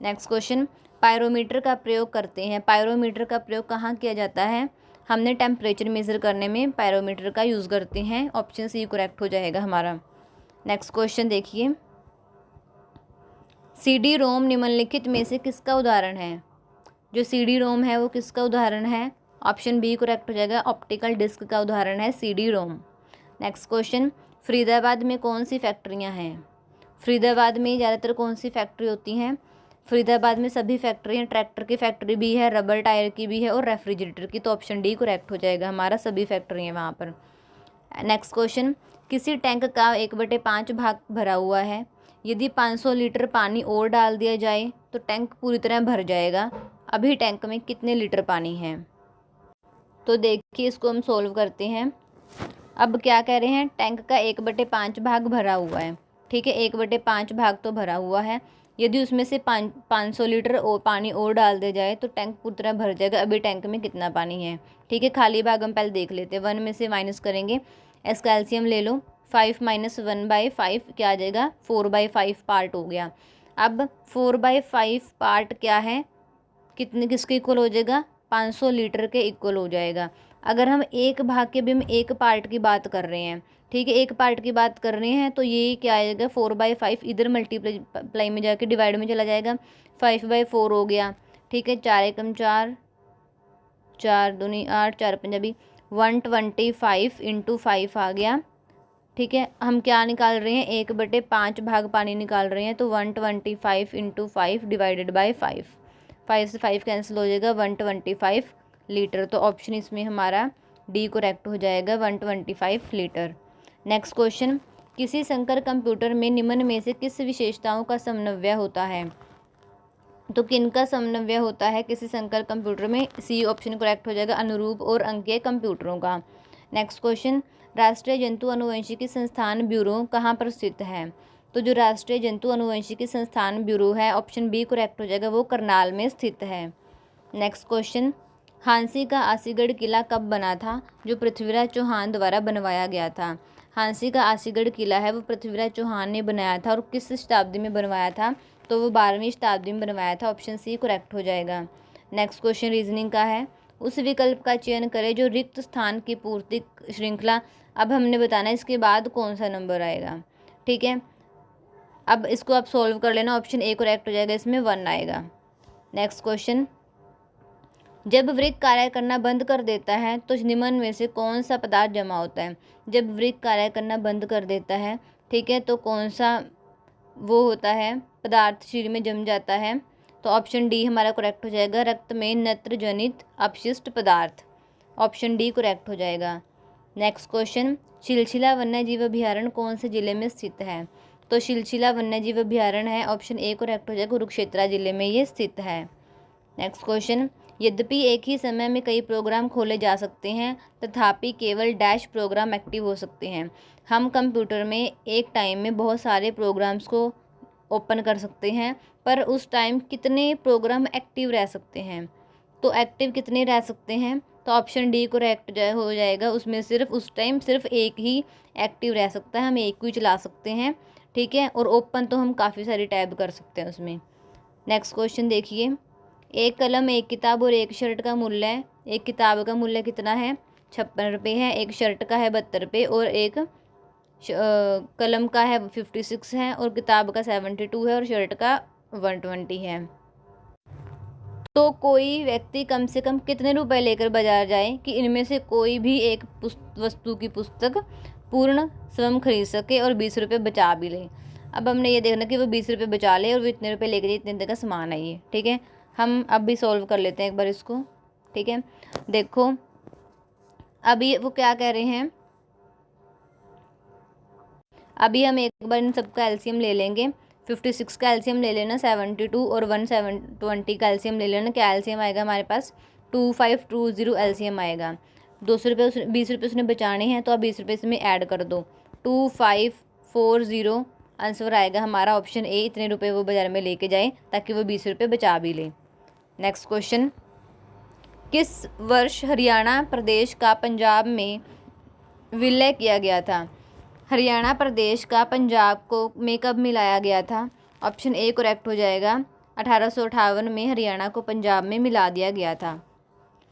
Next question, pyrometer का प्रयोग करते हैं। पायरोमीटर का प्रयोग कहाँ किया जाता है। हमने टेम्परेचर मेज़र करने में पायरोमीटर का यूज़ करते हैं। ऑप्शन सी करेक्ट हो जाएगा हमारा। नेक्स्ट क्वेश्चन देखिए, CD रोम निम्नलिखित में से किसका उदाहरण है। जो CD रोम है वो किसका उदाहरण है। ऑप्शन बी करेक्ट हो जाएगा, ऑप्टिकल डिस्क का उदाहरण है CD रोम। नेक्स्ट क्वेश्चन, फरीदाबाद में कौन सी फैक्ट्रियाँ हैं। फरीदाबाद में ज़्यादातर कौन सी फैक्ट्री होती हैं। फरीदाबाद में सभी फैक्ट्री हैं, ट्रैक्टर की फैक्ट्री भी है, रबर टायर की भी है और रेफ्रिजरेटर की। तो ऑप्शन डी करेक्ट हो जाएगा हमारा, सभी फैक्ट्री हैं वहाँ पर। नेक्स्ट क्वेश्चन, किसी टैंक का 1/5 भाग भरा हुआ है। यदि 500 लीटर पानी और डाल दिया जाए तो टैंक पूरी तरह भर जाएगा। अभी टैंक में कितने लीटर पानी है। तो देखिए इसको हम सोल्व करते हैं। अब क्या कह रहे हैं, टैंक का 1/5 भाग भरा हुआ है। ठीक है, 1/5 भाग तो भरा हुआ है। यदि उसमें से 500 लीटर और पानी और डाल दिया जाए तो टैंक पूरी तरह भर जाएगा। अभी टैंक में कितना पानी है। ठीक है, खाली भाग हम पहले देख लेते हैं। 1 में से माइनस करेंगे, एस कैल्शियम ले लो, 5 - 1/5 क्या आ जाएगा, 4/5 पार्ट हो गया। अब 4/5 पार्ट क्या है, कितने किसके इक्वल हो जाएगा, 500 लीटर के इक्वल हो जाएगा। अगर हम एक भाग के भी हम एक पार्ट की बात कर रहे हैं, ठीक है, एक पार्ट की बात कर रहे हैं, तो ये क्या आएगा, 4/5 इधर मल्टीप्लाई में जाके डिवाइड में चला जाएगा, 5/4 हो गया। ठीक है, 4 एकम 4, 4 दूनी 8, 4 पंजाबी 125 × 5 आ गया। ठीक है, हम क्या निकाल रहे हैं, 1/5 भाग पानी निकाल रहे हैं, तो 125 × 5 डिवाइडेड बाई 5, 5 से 5 कैंसिल हो जाएगा, 125 लीटर। तो ऑप्शन इसमें हमारा डी करेक्ट हो जाएगा, 125 लीटर। नेक्स्ट क्वेश्चन, किसी संकर कंप्यूटर में निम्न में से किस विशेषताओं का समन्वय होता है। तो किनका समन्वय होता है किसी संकर कंप्यूटर में, सी ऑप्शन करेक्ट हो जाएगा, अनुरूप और अंकीय कंप्यूटरों का। नेक्स्ट क्वेश्चन, राष्ट्रीय जंतु अनुवंशिकी संस्थान ब्यूरो कहाँ पर स्थित है। तो जो राष्ट्रीय जंतु अनुवंशिकी संस्थान ब्यूरो है, ऑप्शन बी करेक्ट हो जाएगा, वो करनाल में स्थित है। नेक्स्ट क्वेश्चन, हांसी का आसीगढ़ किला कब बना था। जो पृथ्वीराज चौहान द्वारा बनवाया गया था। हांसी का आसीगढ़ किला है वो पृथ्वीराज चौहान ने बनाया था। और किस शताब्दी में बनवाया था, तो वो 12वीं शताब्दी में बनवाया था। ऑप्शन सी करेक्ट हो जाएगा। नेक्स्ट क्वेश्चन रीजनिंग का है, उस विकल्प का चयन करें जो रिक्त स्थान की पूर्ति श्रृंखला। अब हमने बताना है इसके बाद कौन सा नंबर आएगा। ठीक है, अब इसको आप सॉल्व कर लेना। ऑप्शन ए करेक्ट हो जाएगा, इसमें 1 आएगा। नेक्स्ट क्वेश्चन, जब वृक्क कार्य करना बंद कर देता है तो निम्न में से कौन सा पदार्थ जमा होता है। जब वृक्क कार्य करना बंद कर देता है, ठीक है, तो कौन सा वो होता है पदार्थ शरीर में जम जाता है। तो ऑप्शन डी हमारा करेक्ट हो जाएगा, रक्त में नत्र जनित अपशिष्ट पदार्थ। ऑप्शन डी करेक्ट हो जाएगा। नेक्स्ट क्वेश्चन, शिलशिला वन्यजीव अभ्यारण्य कौन से जिले में स्थित है। तो शिलशिला वन्यजीव अभ्यारण्य है, ऑप्शन ए करेक्ट हो जाएगा, कुरुक्षेत्र जिले में ये स्थित है। नेक्स्ट क्वेश्चन, यद्यपि एक ही समय में कई प्रोग्राम खोले जा सकते हैं तथापि केवल डैश प्रोग्राम एक्टिव हो सकते हैं। हम कंप्यूटर में एक टाइम में बहुत सारे प्रोग्राम्स को ओपन कर सकते हैं, पर उस टाइम कितने प्रोग्राम एक्टिव रह सकते हैं। तो एक्टिव कितने रह सकते हैं, तो ऑप्शन डी करेक्ट हो जाएगा, उसमें सिर्फ उस टाइम सिर्फ एक ही एक्टिव रह सकता है, हम एक ही चला सकते हैं। ठीक है, और ओपन तो हम काफ़ी सारी टैब कर सकते हैं उसमें। नेक्स्ट क्वेश्चन देखिए, एक कलम, एक किताब और एक शर्ट का मूल्य है। एक किताब का मूल्य कितना है? 56 रुपये है। एक शर्ट का है 72 रुपये और एक कलम का है 56 है और किताब का 72 है और शर्ट का 120 है। तो कोई व्यक्ति कम से कम कितने रुपए लेकर बाजार जाए कि इनमें से कोई भी एक वस्तु की पुस्तक पूर्ण स्वयं खरीद सके और 20 रुपये बचा भी ले। अब हमने ये देखना कि वो 20 रुपये बचा ले और वो इतने रुपये लेकर जाए, इतने का सामान है ये, ठीक है। हम अब भी सॉल्व कर लेते हैं एक बार इसको, ठीक है। देखो अभी वो क्या कह रहे हैं, अभी हम एक बार इन सबका एलसीएम ले लेंगे। 56 का एलसीएम ले लेना, 72 और 120 का एलसीएम ले लेना। क्या एलसीएम आएगा हमारे पास? 2520 एलसीएम आएगा। 200 रुपये 20 रुपये उसने बचाने हैं तो आप 20 रुपये इसमें ऐड कर दो। 2540 आंसर आएगा हमारा ऑप्शन ए। इतने रुपये वो बाजार में लेके जाए ताकि वो 20 रुपये बचा भी ले। नेक्स्ट क्वेश्चन, किस वर्ष हरियाणा प्रदेश का पंजाब में विलय किया गया था? हरियाणा प्रदेश का पंजाब को में कब मिलाया गया था? ऑप्शन ए करेक्ट हो जाएगा। 1858 में हरियाणा को पंजाब में मिला दिया गया था।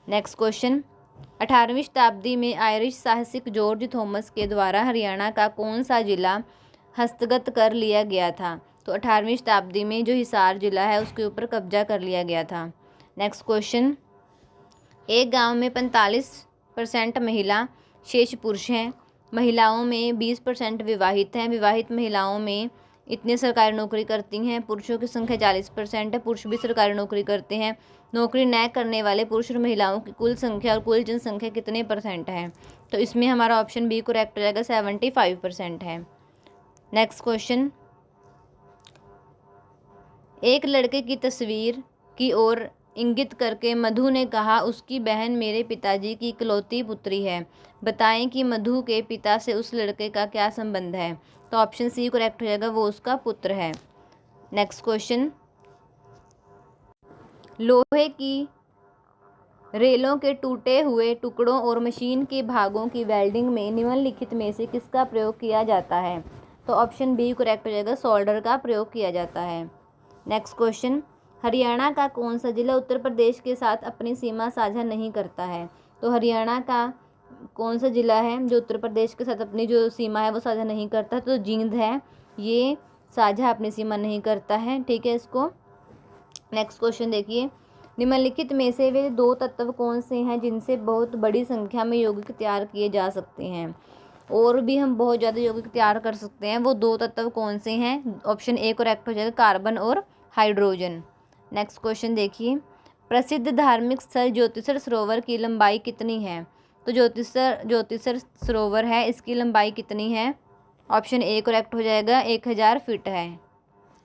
नेक्स्ट क्वेश्चन, 18वीं शताब्दी में आयरिश साहसिक जॉर्ज थॉमस के द्वारा हरियाणा का कौन सा जिला हस्तगत कर लिया गया था? तो 18वीं शताब्दी में जो हिसार जिला है उसके ऊपर कब्जा कर लिया गया था। नेक्स्ट क्वेश्चन, एक गांव में 45% महिला शेष पुरुष हैं। महिलाओं में 20% विवाहित हैं। विवाहित महिलाओं में इतने सरकारी नौकरी करती हैं। पुरुषों की संख्या 40% है। पुरुष भी सरकारी नौकरी करते हैं। नौकरी न करने वाले पुरुष और महिलाओं की कुल संख्या और कुल जनसंख्या कितने % है? तो इसमें हमारा ऑप्शन बी करेक्ट हो जाएगा, 75% है। नेक्स्ट क्वेश्चन, एक लड़के की तस्वीर की ओर इंगित करके मधु ने कहा, उसकी बहन मेरे पिताजी की इकलौती पुत्री है। बताएं कि मधु के पिता से उस लड़के का क्या संबंध है? तो ऑप्शन सी करेक्ट हो जाएगा, वो उसका पुत्र है। नेक्स्ट क्वेश्चन, लोहे की रेलों के टूटे हुए टुकड़ों और मशीन के भागों की वेल्डिंग में निम्नलिखित में से किसका प्रयोग किया जाता है? तो ऑप्शन बी करेक्ट हो जाएगा, सोल्डर का प्रयोग किया जाता है। नेक्स्ट क्वेश्चन, हरियाणा का कौन सा जिला उत्तर प्रदेश के साथ अपनी सीमा साझा नहीं करता है? तो हरियाणा का कौन सा जिला है जो उत्तर प्रदेश के साथ अपनी जो सीमा है वो साझा नहीं करता? तो जींद है, ये साझा अपनी सीमा नहीं करता है, ठीक है इसको। नेक्स्ट क्वेश्चन देखिए, निम्नलिखित में से वे दो तत्व कौन से हैं जिनसे बहुत बड़ी संख्या में यौगिक तैयार किए जा सकते हैं? और भी हम बहुत ज़्यादा यौगिक तैयार कर सकते हैं, वो दो तत्व कौन से हैं? ऑप्शन ए करेक्ट हो जाएगा, कार्बन और हाइड्रोजन। नेक्स्ट क्वेश्चन देखिए, प्रसिद्ध धार्मिक स्थल ज्योतिसर सरोवर की लंबाई कितनी है? तो ज्योतिसर सरोवर है, इसकी लंबाई कितनी है? ऑप्शन ए करेक्ट हो जाएगा, 1000 फीट है।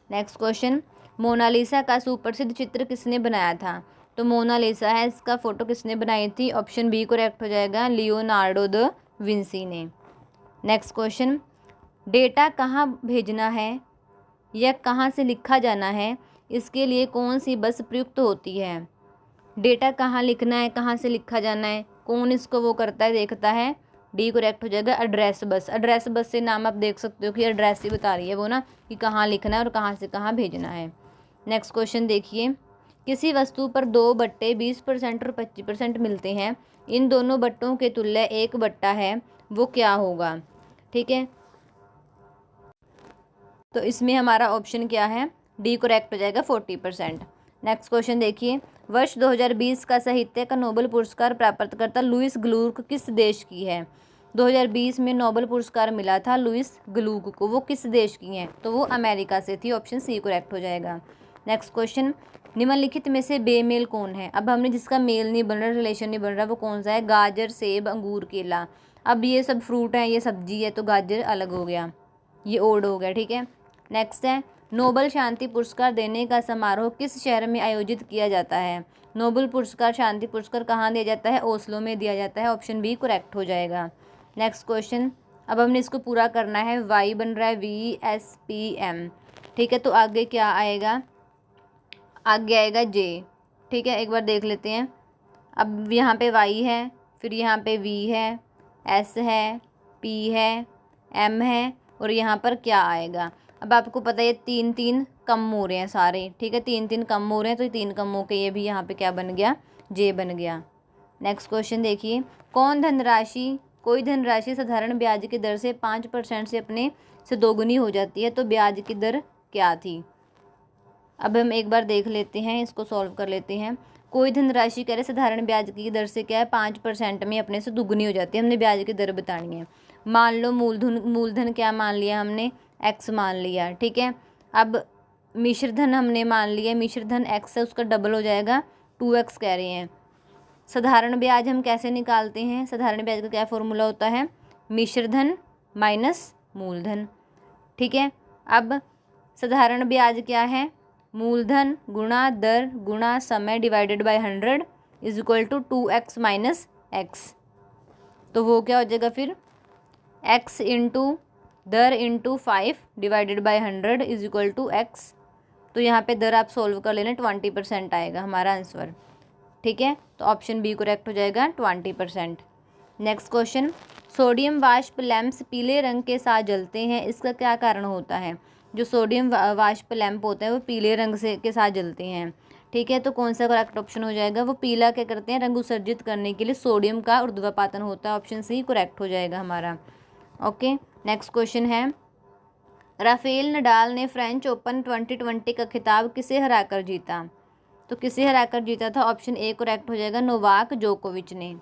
नेक्स्ट क्वेश्चन, मोनालिसा का सुप्रसिद्ध चित्र किसने बनाया था? तो मोनालिसा है, इसका फोटो किसने बनाई थी? ऑप्शन बी करेक्ट हो जाएगा, लियोनार्डो द विंसी ने। नेक्स्ट क्वेश्चन, डेटा कहाँ भेजना है या कहाँ से लिखा जाना है, इसके लिए कौन सी बस प्रयुक्त होती है? डेटा कहाँ लिखना है, कहाँ से लिखा जाना है, कौन इसको वो करता है, देखता है? डी करेक्ट हो जाएगा, एड्रेस बस। एड्रेस बस से नाम आप देख सकते हो कि एड्रेस ही बता रही है वो ना, कि कहाँ लिखना है और कहाँ से कहाँ भेजना है। नेक्स्ट क्वेश्चन देखिए, किसी वस्तु पर 2 बट्टे 20% और 25% मिलते हैं। इन दोनों बट्टों के तुल्य एक बट्टा है, वो क्या होगा? ठीक है, तो इसमें हमारा ऑप्शन क्या है? डी करेक्ट हो जाएगा, 40%। नेक्स्ट क्वेश्चन देखिए, वर्ष 2020 का साहित्य का नोबेल पुरस्कार प्राप्तकर्ता लुईस ग्लूक किस देश की है? 2020 में नोबेल पुरस्कार मिला था लुईस ग्लूक को, वो किस देश की हैं? तो वो अमेरिका से थी। ऑप्शन सी करेक्ट हो जाएगा। नेक्स्ट क्वेश्चन, निम्नलिखित में से बेमेल कौन है? अब हमने जिसका मेल नहीं बन रहा, रिलेशन नहीं बन रहा, वो कौन सा है? गाजर, सेब, अंगूर, केला। अब ये सब फ्रूट है, ये सब्जी है, तो गाजर अलग हो गया, ये ओड हो गया, ठीक है। नेक्स्ट है, नोबेल शांति पुरस्कार देने का समारोह किस शहर में आयोजित किया जाता है? नोबेल पुरस्कार, शांति पुरस्कार कहाँ दिया जाता है? ओस्लो में दिया जाता है। ऑप्शन बी करेक्ट हो जाएगा। नेक्स्ट क्वेश्चन, अब हमने इसको पूरा करना है। वाई बन रहा है VSPM, ठीक है, तो आगे क्या आएगा? आगे आएगा जे, ठीक है, एक बार देख लेते हैं। अब यहाँ पे वाई है, फिर यहाँ पे V है, S है, P है, M है, और यहाँ पर क्या आएगा? अब आपको पता है 3 3 कम हो रहे हैं सारे, ठीक है, 3 कम हो रहे हैं, तो 3 कम हो के ये भी यहाँ पे क्या बन गया, जे बन गया। नेक्स्ट क्वेश्चन देखिए, कोई धनराशि साधारण ब्याज की दर से 5% से अपने से दोगुनी हो जाती है, तो ब्याज की दर क्या थी। अब हम एक बार देख लेते हैं, इसको सॉल्व कर लेते हैं। कोई धनराशि कह रहे साधारण ब्याज की दर से क्या है, 5% में अपने से दुगनी हो जाती है, हमने ब्याज की दर बतानी है। मान लो मूलधन क्या मान लिया हमने, x मान लिया, ठीक है। अब मिश्रधन हमने मान लिया, मिश्रधन x है, उसका डबल हो जाएगा, 2x कह रहे हैं। साधारण ब्याज हम कैसे निकालते हैं, साधारण ब्याज का क्या फॉर्मूला होता है, मिश्रधन माइनस मूलधन, ठीक है। अब साधारण ब्याज क्या है, मूलधन गुणा दर गुणा समय divided by 100 is equal to 2x minus X. तो वो क्या हो जाएगा फिर, x इंटू दर into 5 divided by 100 is equal to x। तो यहाँ पे दर आप सोल्व कर लेना, 20% आएगा हमारा आंसर, ठीक है। तो ऑप्शन बी करेक्ट हो जाएगा 20%। नेक्स्ट क्वेश्चन, सोडियम वाष्प लैंप्स पीले रंग के साथ जलते हैं, इसका क्या कारण होता है। जो सोडियम वाष्प लैंप होते हैं वो पीले रंग से के साथ जलते हैं, ठीक है। तो कौन सा करेक्ट ऑप्शन हो जाएगा, वो पीला क्या करते हैं, रंग उत्सर्जित करने के लिए सोडियम का ऊर्ध्वपातन होता है, ऑप्शन सी करेक्ट हो जाएगा हमारा। ओके, नेक्स्ट क्वेश्चन है, राफेल नडाल ने फ्रेंच ओपन 2020 का खिताब किसे हराकर जीता। तो किसे हराकर जीता था, ऑप्शन ए करेक्ट हो जाएगा, नोवाक जोकोविच ने।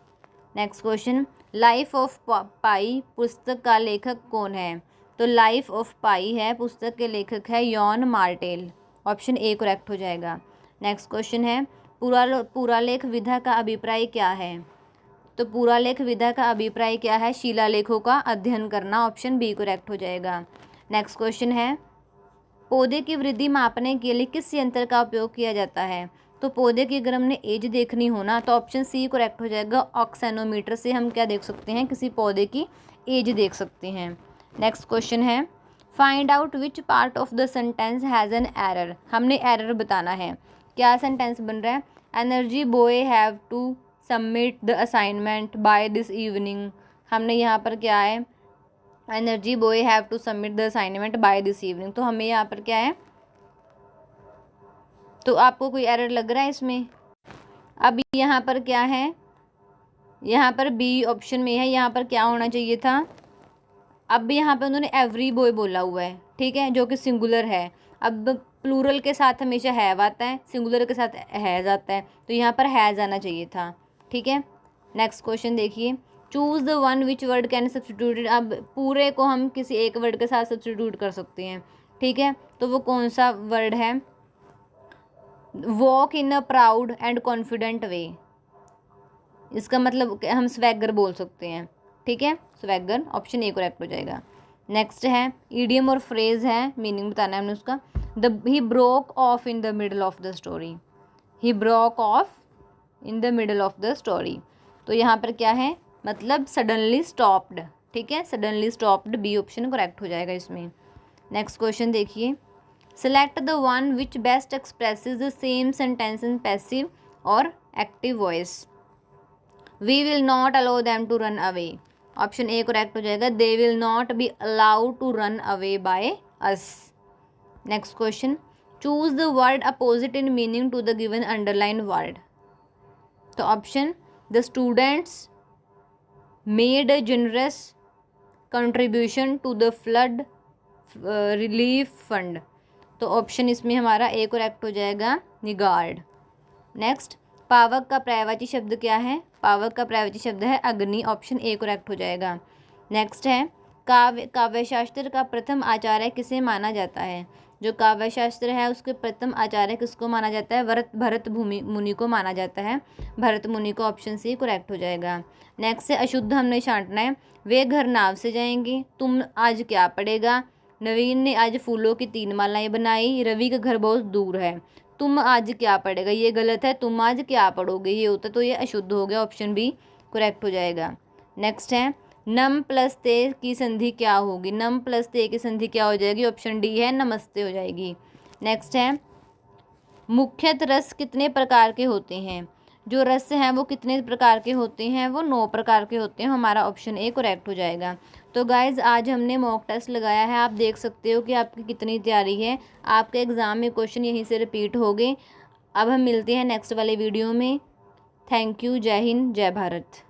नेक्स्ट क्वेश्चन, लाइफ ऑफ पाई पुस्तक का लेखक कौन है। तो लाइफ ऑफ पाई है, पुस्तक के लेखक है Yon Martel, option A correct हो जाएगा। नेक्स्ट क्वेश्चन है, पुरालेख विधा का अभिप्राय क्या है। तो पुरालेख विधा का अभिप्राय क्या है, शिलालेखों का अध्ययन करना, ऑप्शन बी करेक्ट हो जाएगा। नेक्स्ट क्वेश्चन है, पौधे की वृद्धि मापने के लिए किस यंत्र का उपयोग किया जाता है। तो पौधे की अगर हमने एज देखनी हो ना, तो ऑप्शन सी करेक्ट हो जाएगा, ऑक्सेनोमीटर से हम क्या देख सकते हैं, किसी पौधे की एज देख सकते हैं। नेक्स्ट क्वेश्चन है, find out which part of the sentence has an error. हमने एरर बताना है, क्या सेंटेंस बन रहा है, energy boy have to submit the assignment by this evening. हमने यहाँ पर क्या है, energy boy have to submit the assignment by this evening, तो हमें यहाँ पर क्या है, तो आपको कोई एरर लग रहा है इसमें। अब यहाँ पर क्या है, यहाँ पर बी ऑप्शन में है, यहाँ पर क्या होना चाहिए था, अब यहाँ पे उन्होंने एवरी बॉय बोला हुआ है, ठीक है, जो कि सिंगुलर है। अब प्लूरल के साथ हमेशा हैव आता है, सिंगुलर के साथ हैज़ आता है, तो यहाँ पर हैज़ आना चाहिए था, ठीक है। नेक्स्ट क्वेश्चन देखिए, choose the one which word can substituted. अब पूरे को हम किसी एक वर्ड के साथ सब्सटीट्यूट कर सकते हैं, ठीक है, तो वो कौन सा वर्ड है, walk in a proud and confident way. इसका मतलब हम स्वैगर बोल सकते हैं, ठीक है, स्वैगर, ऑप्शन ए करेक्ट हो जाएगा। नेक्स्ट है, ईडियम और फ्रेज है, मीनिंग बताना है हमने उसका। He broke of in the middle of the story, he broke of in the middle of the story. तो यहाँ पर क्या है, मतलब सडनली स्टॉप्ड, ठीक है, suddenly stopped, B option correct हो जाएगा इसमें। नेक्स्ट क्वेश्चन देखिए, select the one which best expresses the same sentence in passive और active voice. We will not allow them to run away, option A correct हो जाएगा, they will not be allowed to run away by us. Next question, choose the word opposite in meaning to the given underline word. तो option, the students made a generous contribution to the flood relief fund. तो option इसमें हमारा ए correct हो जाएगा, निगार्ड। Next, पावक का पर्यायवाची शब्द क्या है, पावक का पर्यायवाची शब्द है अग्नि, ऑप्शन ए करेक्ट हो जाएगा। नेक्स्ट है, काव्यशास्त्र का प्रथम आचार्य किसे माना जाता है। जो काव्यशास्त्र है उसके प्रथम आचार्य किसको माना जाता है, भरत मुनि को माना जाता है, भरत मुनि को, ऑप्शन सी करेक्ट हो जाएगा। नेक्स्ट है, अशुद्ध हमने छांटना है, वे घर नाव से जाएंगे, तुम आज क्या पड़ेगा, नवीन ने आज फूलों की 3 मालाएं बनाई, रवि का घर बहुत दूर है, तुम आज क्या पढ़ेगा, ये गलत है, तुम आज क्या पढ़ोगे ये होता, तो ये अशुद्ध हो गया, ऑप्शन बी करेक्ट हो जाएगा। नेक्स्ट है, नम प्लस ते की संधि क्या होगी, नम प्लस ते की संधि क्या हो जाएगी, ऑप्शन डी है, नमस्ते हो जाएगी। नेक्स्ट है, मुख्यतः रस कितने प्रकार के होते हैं। जो रस हैं वो कितने प्रकार के होते हैं, वो 9 प्रकार के होते हैं। हमारा ऑप्शन ए करेक्ट हो जाएगा। तो गाइज़ आज हमने मॉक टेस्ट लगाया है, आप देख सकते हो कि आपकी कितनी तैयारी है। आपके एग्ज़ाम में क्वेश्चन यहीं से रिपीट हो गए। अब हम मिलते हैं नेक्स्ट वाले वीडियो में। Thank you. जय हिंद, जय भारत।